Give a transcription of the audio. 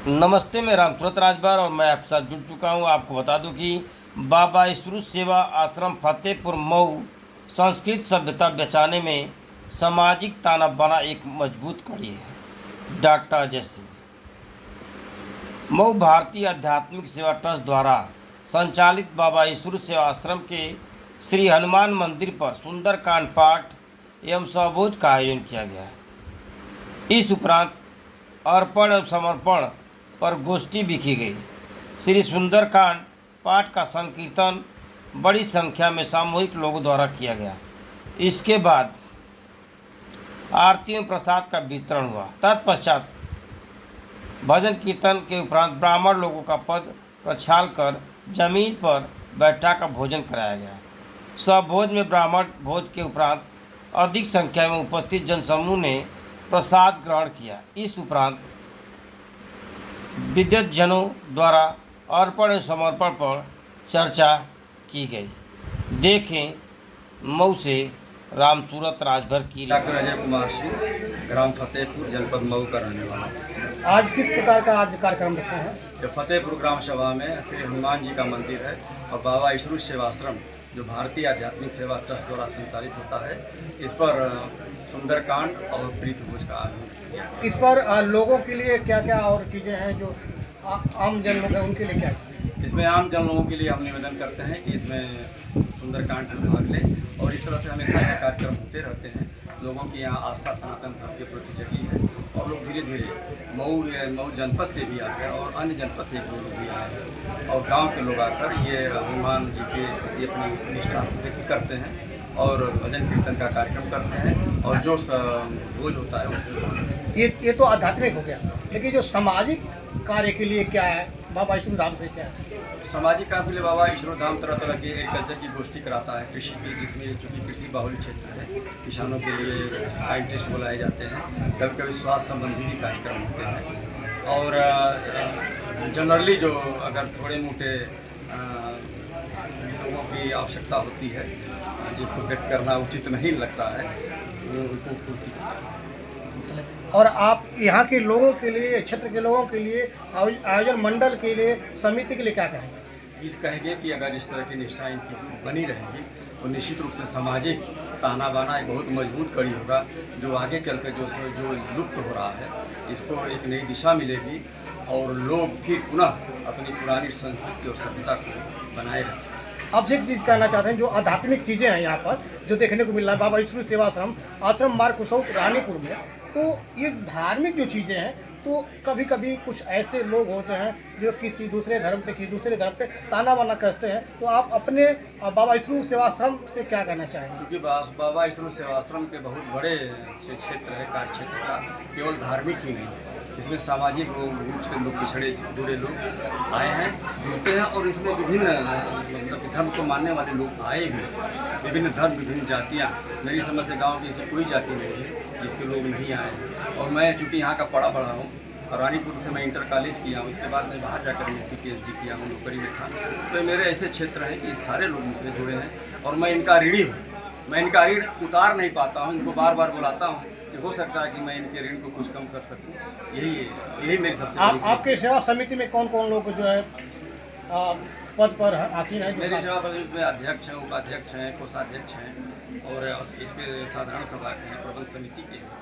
नमस्ते, मैं रामसूरत राजभर और मैं आपके साथ जुड़ चुका हूं। आपको बता दूं कि बाबा ईश्वरू सेवा आश्रम फतेहपुर मऊ संस्कृत सभ्यता बचाने में सामाजिक ताना बाना एक मजबूत कड़ी है। डॉक्टर अजय सिंह मऊ भारतीय आध्यात्मिक सेवा ट्रस्ट द्वारा संचालित बाबा ईश्वरू सेवा आश्रम के श्री हनुमान मंदिर पर सुंदरकांड पाठ एवं सहभोज का आयोजन किया गया। इस उपरांत अर्पण एवं समर्पण पर गोष्ठी भी की गई। श्री सुंदरकांड पाठ का संकीर्तन बड़ी संख्या में सामूहिक लोगों द्वारा किया गया। इसके बाद आरती एवं प्रसाद का वितरण हुआ। तत्पश्चात भजन कीर्तन के उपरांत ब्राह्मण लोगों का पद प्रक्षाल कर जमीन पर बैठा कर भोजन कराया गया। सहभोज में ब्राह्मण भोज के उपरांत अधिक संख्या में उपस्थित जनसमूह ने प्रसाद ग्रहण किया। इस उपरांत विद्वत जनों द्वारा अर्पण एवं समर्पण पर चर्चा की गई। देखें मऊ से रामसूरत राजभर की डॉक्टर अजय कुमार सिंह, ग्राम फतेहपुर, जनपद मऊ का रहने वाला। आज किस प्रकार का आज कार्यक्रम रखा है? ये फतेहपुर ग्राम सभा में श्री हनुमान जी का मंदिर है और बाबा ईश्वरू सेवाश्रम जो भारतीय आध्यात्मिक सेवा ट्रस्ट द्वारा संचालित होता है, इस पर सुंदरकांड और प्रीत भोज का आयोजन किया गया। इस पर लोगों के लिए क्या क्या और चीज़ें हैं जो आम जन लोग हैं उनके लिए क्या है? इसमें आम जन लोगों के लिए हम निवेदन करते हैं कि इसमें सुंदरकांड में भाग लें और इस तरह से हमेशा यह कार्यक्रम होते रहते हैं। लोगों की यहाँ आस्था सनातन धर्म के प्रति जगी है और लोग धीरे धीरे मऊ जनपद से भी आते हैं और अन्य जनपद से लोग भी आए हैं और गांव के लोग आकर ये हनुमान जी के प्रति अपनी निष्ठा व्यक्त करते हैं और भजन कीर्तन का कार्यक्रम करते हैं और जो भोज होता है उसमें भाग लेते हैं। ये तो आध्यात्मिक हो गया, लेकिन जो सामाजिक कार्य के लिए क्या है बाबा ईश्वरू धाम से क्या है? सामाजिक काम के लिए बाबा ईश्वरू धाम तरह तरह के एग्रीकल्चर की गोष्ठी कराता है, कृषि की, जिसमें चूँकि कृषि बाहुल्य क्षेत्र है, किसानों के लिए साइंटिस्ट बुलाए जाते हैं। कभी कभी स्वास्थ्य संबंधी भी कार्यक्रम होते हैं और जनरली जो अगर थोड़े मोटे लोगों की आवश्यकता होती है जिसको व्यक्त करना उचित नहीं लगता है, उनको पूर्ति की जाती है। और आप यहाँ के लोगों के लिए, क्षेत्र के लोगों के लिए, आयोजन मंडल के लिए, समिति के लिए क्या कहेंगे? ये कहेंगे कि अगर इस तरह की निष्ठा इनकी बनी रहेगी तो निश्चित रूप से सामाजिक ताना बाना एक बहुत मजबूत कड़ी होगा जो आगे चलकर जो लुप्त हो रहा है इसको एक नई दिशा मिलेगी और लोग फिर पुनः अपनी पुरानी संस्कृति और सभ्यता को बनाए रखें। आपसे एक चीज़ कहना चाहते हैं, जो आध्यात्मिक चीज़ें हैं यहाँ पर जो देखने को मिल रहा है बाबा ईश्वरू सेवाश्रम आश्रम मार्ग कुसौत रानीपुर में, तो ये धार्मिक जो चीज़ें हैं तो कभी कभी कुछ ऐसे लोग होते हैं जो किसी दूसरे धर्म पे ताना बाना करते हैं, तो आप अपने बाबा ईश्वरू सेवाश्रम से क्या कहना चाहेंगे? क्योंकि बाबा ईश्वरू सेवाश्रम के बहुत बड़े क्षेत्र है, कार्य क्षेत्र का केवल धार्मिक ही नहीं है, इसमें सामाजिक रूप से लोग पिछड़े जुड़े लोग आए हैं, जुड़ते हैं और इसमें विभिन्न मतलब धर्म को मानने वाले लोग आए भी हैं। विभिन्न धर्म, विभिन्न जातियाँ, मेरी समझ से गाँव की ऐसी कोई जाति नहीं है इसके लोग नहीं आए हैं। और मैं चूँकि यहाँ का पढ़ा हूँ और रानीपुर से मैं इंटर कॉलेज किया हूँ, इसके बाद मैं बाहर जाकर MSc PhD किया हूँ, नौकरी में था, तो मेरे ऐसे क्षेत्र हैं कि सारे लोग मुझसे जुड़े हैं और मैं इनका ऋणी हूँ। मैं इनका ऋण उतार नहीं पाता हूँ, इनको बार बार बुलाता हूँ कि हो सकता है कि मैं इनके ऋण को कुछ कम कर सकूँ। यही मेरी सबसे आपके सेवा समिति में कौन कौन लोग जो है पद पर आसीन है? मेरी सेवा समिति में अध्यक्ष हैं, उपाध्यक्ष हैं, कोषाध्यक्ष हैं और इस पर साधारण सभा के हैं, प्रबंध समिति के हैं।